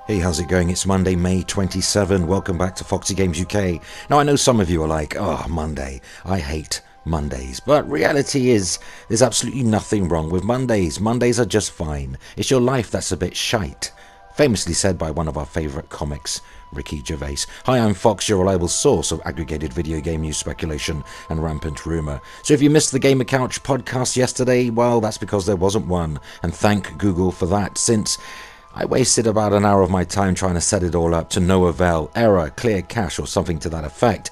Hey, how's it going? It's Monday, May 27. Welcome back to Foxy Games UK. Now, I know some of you are like, oh, Monday. I hate Mondays. But reality is, there's absolutely nothing wrong with Mondays. Mondays are just fine. It's your life that's a bit shite. Famously said by one of our favourite comics, Ricky Gervais. Hi, I'm Fox, your reliable source of aggregated video game news, speculation and rampant rumour. So if you missed the Gamer Couch podcast yesterday, well, that's because there wasn't one. And thank Google for that, since I wasted about an hour of my time trying to set it all up to no avail, error, clear cache or something to that effect.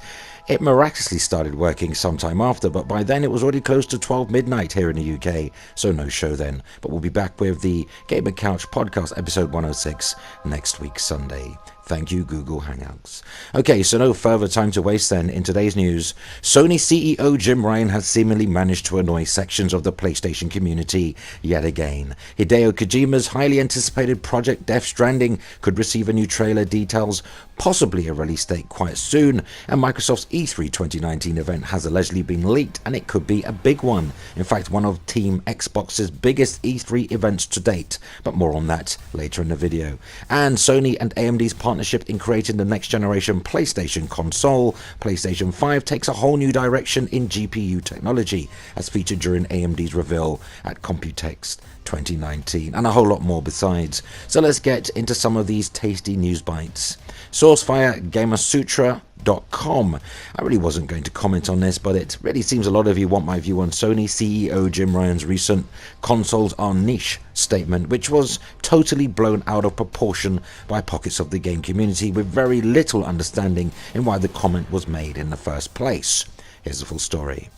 It miraculously started working sometime after, but by then it was already close to 12 midnight here in the UK, so no show then. But we'll be back with the Gamer Couch podcast episode 106 next week Sunday. Thank you, Google Hangouts. Okay, so no further time to waste then. In today's news, Sony CEO Jim Ryan has seemingly managed to annoy sections of the PlayStation community yet again. Hideo Kojima's highly anticipated project Death Stranding could receive a new trailer, details possibly a release date quite soon, and Microsoft's E3 2019 event has allegedly been leaked, and it could be a big one. In fact, one of Team Xbox's biggest E3 events to date, but more on that later in the video. And Sony and AMD's partnership in creating the next generation PlayStation console, PlayStation 5, takes a whole new direction in GPU technology, as featured during AMD's reveal at Computex 2019, and a whole lot more besides. So let's get into some of these tasty news bites. Source via GamerSutra.com. I really wasn't going to comment on this, but it really seems a lot of you want my view on Sony CEO Jim Ryan's recent "consoles are niche" statement, which was totally blown out of proportion by pockets of the game community with very little understanding in why the comment was made in the first place. Here's the full story.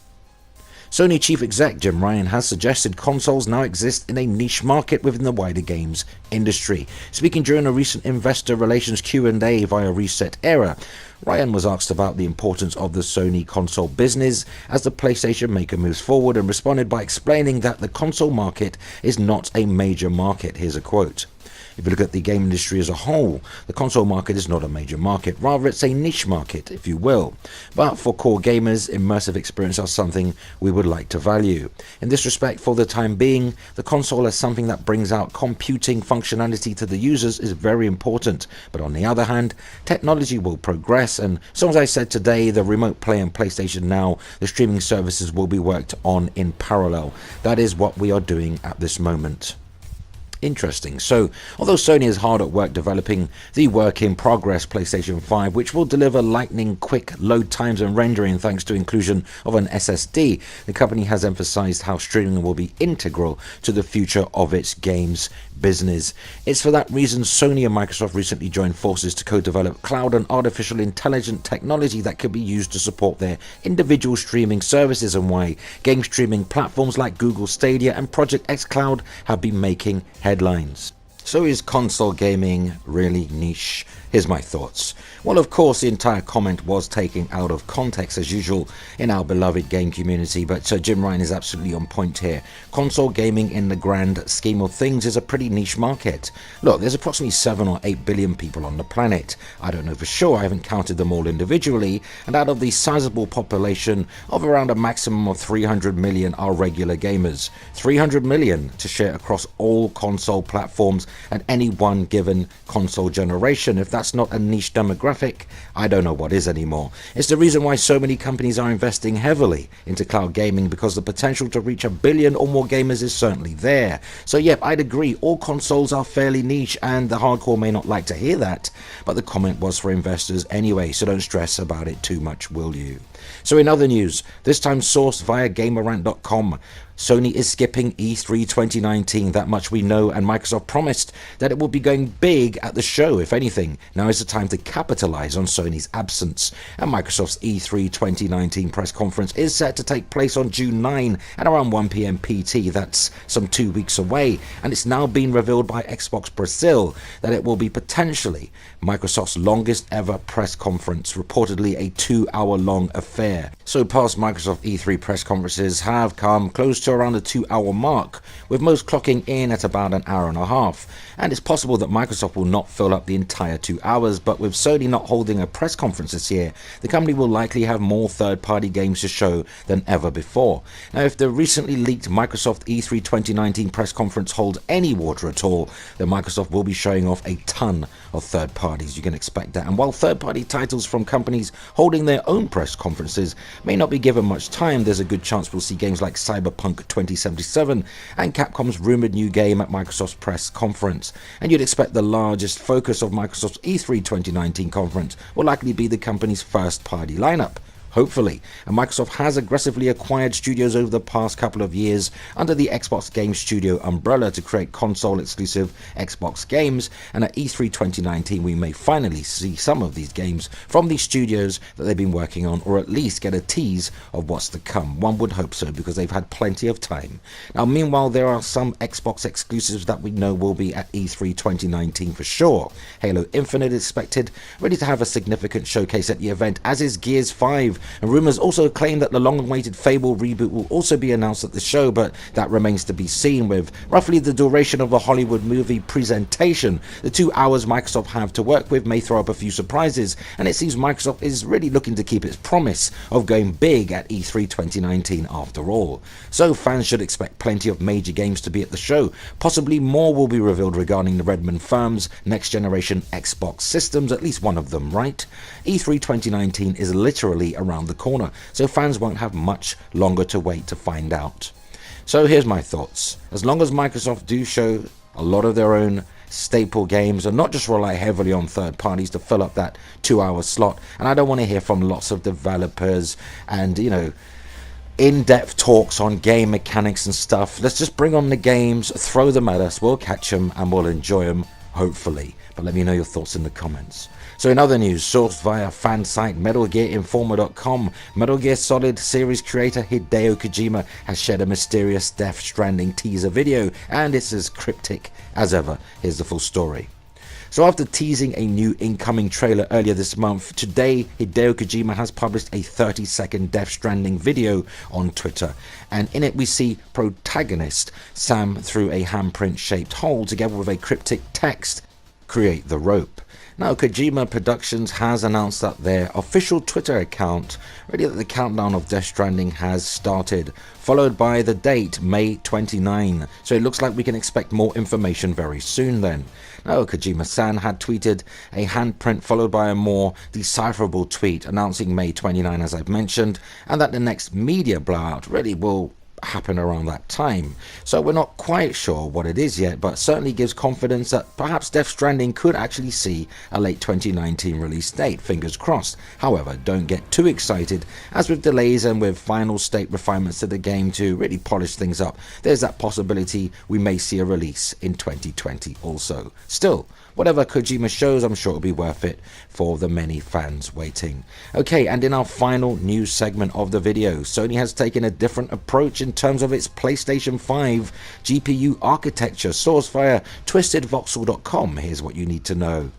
Sony chief exec Jim Ryan has suggested consoles now exist in a niche market within the wider games industry. Speaking during a recent investor relations Q&A via Reset Era, Ryan was asked about the importance of the Sony console business as the PlayStation maker moves forward, and responded by explaining that the console market is not a major market. Here's a quote. If you look at the game industry as a whole, the console market is not a major market, rather it's a niche market, if you will. But for core gamers, immersive experiences are something we would like to value. In this respect, for the time being, the console as something that brings out computing functionality to the users is very important. But on the other hand, technology will progress, and so as I said today, the Remote Play and PlayStation Now, the streaming services will be worked on in parallel. That is what we are doing at this moment. Interesting. So, although Sony is hard at work developing the work-in-progress PlayStation 5, which will deliver lightning-quick load times and rendering thanks to inclusion of an SSD, the company has emphasized how streaming will be integral to the future of its games business. It's for that reason Sony and Microsoft recently joined forces to co-develop cloud and artificial intelligence technology that could be used to support their individual streaming services, and why game streaming platforms like Google Stadia and Project xCloud have been making headlines. So is console gaming really niche? Here's my thoughts. Well, of course, the entire comment was taken out of context as usual in our beloved game community, but Jim Ryan is absolutely on point here. Console gaming in the grand scheme of things is a pretty niche market. Look, there's approximately 7 or 8 billion people on the planet. I don't know for sure, I haven't counted them all individually, and out of the sizable population of around a maximum of 300 million are regular gamers. 300 million to share across all console platforms at any one given console generation. If that's not a niche demographic, I don't know what is anymore. It's the reason why so many companies are investing heavily into cloud gaming, because the potential to reach 1 billion or more gamers is certainly there. So yep, I'd agree, all consoles are fairly niche, and the hardcore may not like to hear that, but the comment was for investors anyway, so don't stress about it too much, will you? So in other news, this time sourced via Gamerant.com, Sony is skipping E3 2019, that much we know, and Microsoft promised that it will be going big at the show. If anything, now is the time to capitalize on Sony's absence. And Microsoft's E3 2019 press conference is set to take place on June 9 at around 1 PM PT. That's some 2 weeks away, and it's now been revealed by Xbox Brazil that it will be potentially Microsoft's longest ever press conference, reportedly a 2-hour long affair. fair. So past Microsoft E3 press conferences have come close to around the 2-hour mark, with most clocking in at about an hour and a half. And it's possible that Microsoft will not fill up the entire 2 hours, but with Sony not holding a press conference this year, the company will likely have more third-party games to show than ever before. Now, if the recently leaked Microsoft E3 2019 press conference holds any water at all, then Microsoft will be showing off a ton of third parties. You can expect that. And while third-party titles from companies holding their own press conferences may not be given much time, there's a good chance we'll see games like Cyberpunk 2077 and Capcom's rumored new game at Microsoft's press conference. And you'd expect the largest focus of Microsoft's E3 2019 conference will likely be the company's first-party lineup. Hopefully. And Microsoft has aggressively acquired studios over the past couple of years under the Xbox Game Studio umbrella to create console-exclusive Xbox games, and at E3 2019 we may finally see some of these games from these studios that they've been working on, or at least get a tease of what's to come. One would hope so, because they've had plenty of time. Now, meanwhile, there are some Xbox exclusives that we know will be at E3 2019 for sure. Halo Infinite is expected, ready to have a significant showcase at the event, as is Gears 5. And rumours also claim that the long-awaited Fable reboot will also be announced at the show, but that remains to be seen. With roughly the duration of a Hollywood movie presentation, the 2 hours Microsoft have to work with may throw up a few surprises, and it seems Microsoft is really looking to keep its promise of going big at E3 2019 after all. So fans should expect plenty of major games to be at the show. Possibly more will be revealed regarding the Redmond firm's next-generation Xbox systems, at least one of them, right? E3 2019 is literally around the corner, so fans won't have much longer to wait to find out. So here's my thoughts. As long as Microsoft do show a lot of their own staple games and not just rely heavily on third parties to fill up that 2-hour slot, and I don't want to hear from lots of developers and, in-depth talks on game mechanics and stuff. Let's just bring on the games, throw them at us, we'll catch them and we'll enjoy them, hopefully. But let me know your thoughts in the comments. So in other news, sourced via fan site MetalGearInformer.com, Metal Gear Solid series creator Hideo Kojima has shared a mysterious Death Stranding teaser video, and it's as cryptic as ever. Here's the full story. So after teasing a new incoming trailer earlier this month, today Hideo Kojima has published a 30-second Death Stranding video on Twitter, and in it we see protagonist Sam through a handprint-shaped hole together with a cryptic text, "Create the rope." Now, Kojima Productions has announced that their official Twitter account, ready that the countdown of Death Stranding has started, followed by the date, May 29. So it looks like we can expect more information very soon then. Now, Kojima-san had tweeted a handprint followed by a more decipherable tweet announcing May 29, as I've mentioned, and that the next media blowout really will happen around that time. So we're not quite sure what it is yet, but certainly gives confidence that perhaps Death Stranding could actually see a late 2019 release date, fingers crossed. However, don't get too excited, as with delays and with final state refinements to the game to really polish things up, there's that possibility we may see a release in 2020 also. Still, whatever Kojima shows, I'm sure it'll be worth it for the many fans waiting. Okay, and in our final news segment of the video, Sony has taken a different approach in terms of its PlayStation 5 GPU architecture, sourced via twistedvoxel.com. Here's what you need to know.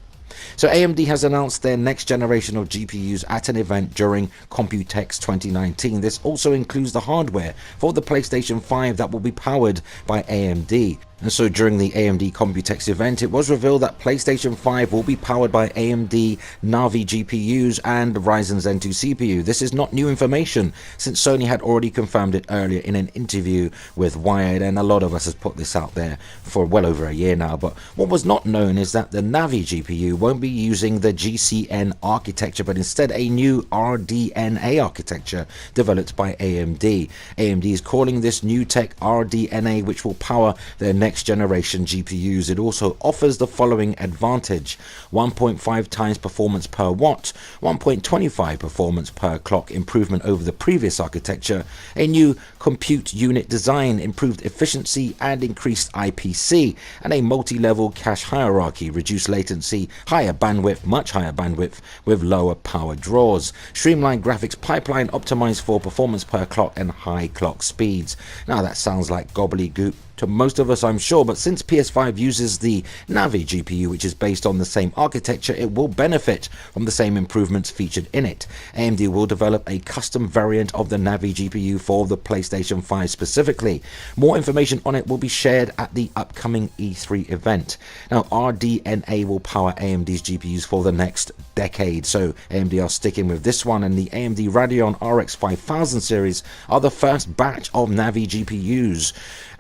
So AMD has announced their next generation of GPUs at an event during Computex 2019. This also includes the hardware for the PlayStation 5 that will be powered by AMD. And so during the AMD Computex event, it was revealed that PlayStation 5 will be powered by AMD Navi GPUs and Ryzen Zen 2 CPU. This is not new information, since Sony had already confirmed it earlier in an interview with Wired, and a lot of us has put this out there for well over a year now. But what was not known is that the Navi GPU won't be using the GCN architecture, but instead a new RDNA architecture developed by AMD. AMD is calling this new tech RDNA, which will power their next generation GPUs. It also offers the following advantage: 1.5 times performance per watt, 1.25 performance per clock improvement over the previous architecture, a new compute unit design, improved efficiency and increased IPC, and a multi-level cache hierarchy, reduced latency, higher bandwidth, much higher bandwidth with lower power draws, streamlined graphics pipeline optimized for performance per clock and high clock speeds. Now that sounds like gobbledygook, to most of us, I'm sure, but since PS5 uses the Navi GPU, which is based on the same architecture, it will benefit from the same improvements featured in it. AMD will develop a custom variant of the Navi GPU for the PlayStation 5 specifically. More information on it will be shared at the upcoming E3 event. Now, RDNA will power AMD's GPUs for the next decade, so AMD are sticking with this one, and the AMD Radeon RX 5000 series are the first batch of Navi GPUs.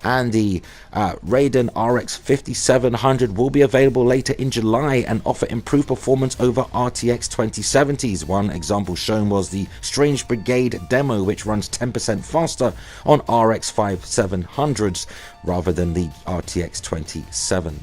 And the Radeon RX 5700 will be available later in July and offer improved performance over RTX 2070s. One example shown was the Strange Brigade demo, which runs 10% faster on RX 5700s rather than the RTX 2070.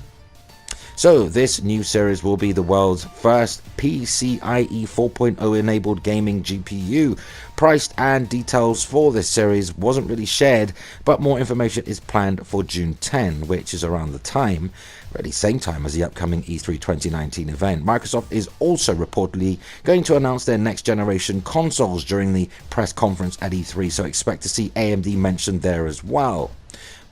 So this new series will be the world's first PCIe 4.0 enabled gaming GPU. Priced and details for this series wasn't really shared, but more information is planned for June 10, which is around the time, really same time as the upcoming E3 2019 event. Microsoft is also reportedly going to announce their next generation consoles during the press conference at E3, so expect to see AMD mentioned there as well.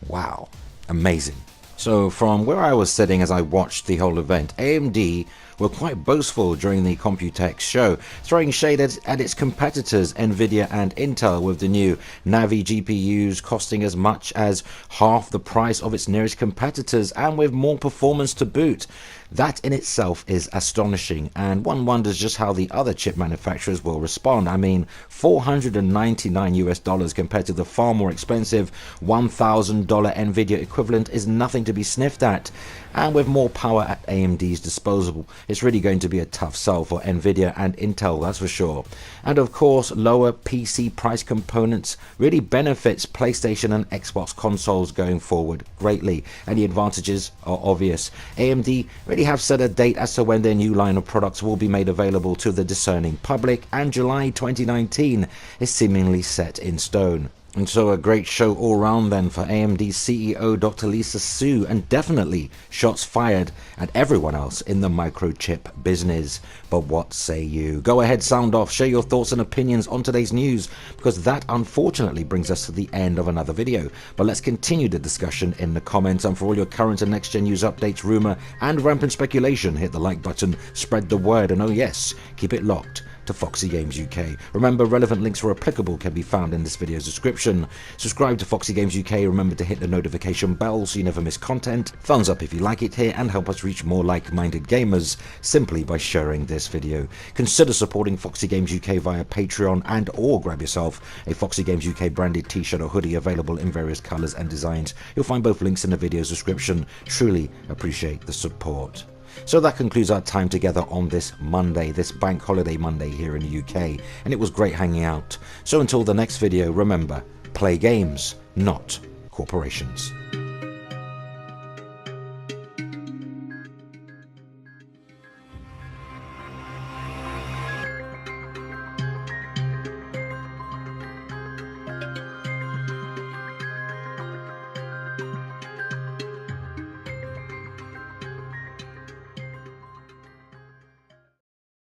Wow, amazing. So from where I was sitting as I watched the whole event, AMD were quite boastful during the Computex show, throwing shade at its competitors Nvidia and Intel, with the new Navi GPUs costing as much as half the price of its nearest competitors and with more performance to boot. That in itself is astonishing, and one wonders just how the other chip manufacturers will respond. I mean, $499 compared to the far more expensive $1,000 Nvidia equivalent is nothing to be sniffed at. And with more power at AMD's disposal, it's really going to be a tough sell for Nvidia and Intel, that's for sure. And of course, lower PC price components really benefits PlayStation and Xbox consoles going forward greatly, and the advantages are obvious. AMD really have set a date as to when their new line of products will be made available to the discerning public, and July 2019 is seemingly set in stone. And so a great show all round then for AMD CEO Dr. Lisa Su, and definitely shots fired at everyone else in the microchip business. But what say you? Go ahead, sound off, share your thoughts and opinions on today's news, because that unfortunately brings us to the end of another video. But let's continue the discussion in the comments, and for all your current and next gen news updates, rumor and rampant speculation, hit the like button, spread the word, and oh yes, keep it locked to Foxy Games UK. Remember, relevant links where applicable can be found in this video's description. Subscribe to Foxy Games UK, remember to hit the notification bell so you never miss content. Thumbs up if you like it here, and help us reach more like-minded gamers simply by sharing this video. Consider supporting Foxy Games UK via Patreon, and or grab yourself a Foxy Games UK branded t-shirt or hoodie available in various colours and designs. You'll find both links in the video's description. Truly appreciate the support. So that concludes our time together on this Monday, this bank holiday Monday here in the UK, and it was great hanging out. So until the next video, remember, play games, not corporations.